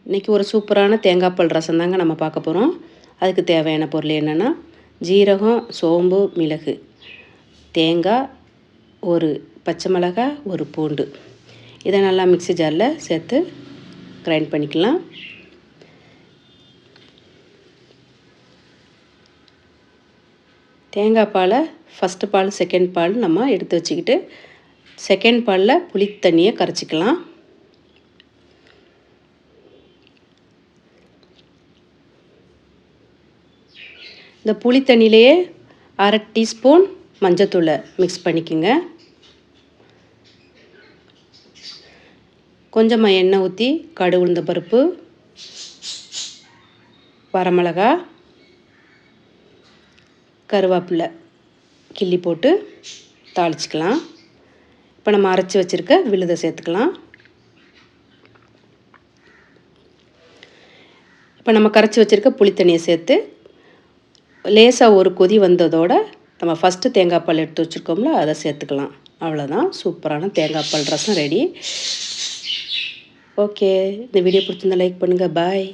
இன்றைக்கி ஒரு சூப்பரான தேங்காய் பால் ரசம் தாங்க நம்ம பார்க்க போகிறோம். அதுக்கு தேவையான பொருள் என்னென்னா, ஜீரகம், சோம்பு, மிளகு, தேங்காய், ஒரு பச்சை மிளகாய், ஒரு பூண்டு. இதை நல்லா மிக்ஸி ஜாரில் சேர்த்து கிரைண்ட் பண்ணிக்கலாம். தேங்காய் பாலை ஃபஸ்ட்டு பால், செகண்ட் பால் நம்ம எடுத்து வச்சுக்கிட்டு, செகண்ட் பாலில் புளி தண்ணியை கரைச்சிக்கலாம். இந்த புளி தண்ணியிலேயே 1/2 டீஸ்பூன் மஞ்சத்தூளை மிக்ஸ் பண்ணிக்கோங்க. கொஞ்சமாக எண்ணெய் ஊற்றி கடுகு, உளுந்த பருப்பு, வரமிளகா, கருவேப்பிலை கிள்ளி போட்டு தாளிச்சிக்கலாம். இப்போ நம்ம அரைச்சி வச்சுருக்க விழுதை சேர்த்துக்கலாம். இப்போ நம்ம கரைச்சி வச்சுருக்க புளி தண்ணியை சேர்த்து லேசாக ஒரு கொதி வந்ததோடு நம்ம ஃபஸ்ட்டு தேங்காய் பால் எடுத்து வச்சுருக்கோம்ல, அதை சேர்த்துக்கலாம். அவ்வளோதான், சூப்பரான தேங்காய் பால் ரசம் ரெடி. ஓகே, இந்த வீடியோ பிடிச்சிருந்தா லைக் பண்ணுங்கள். பாய்.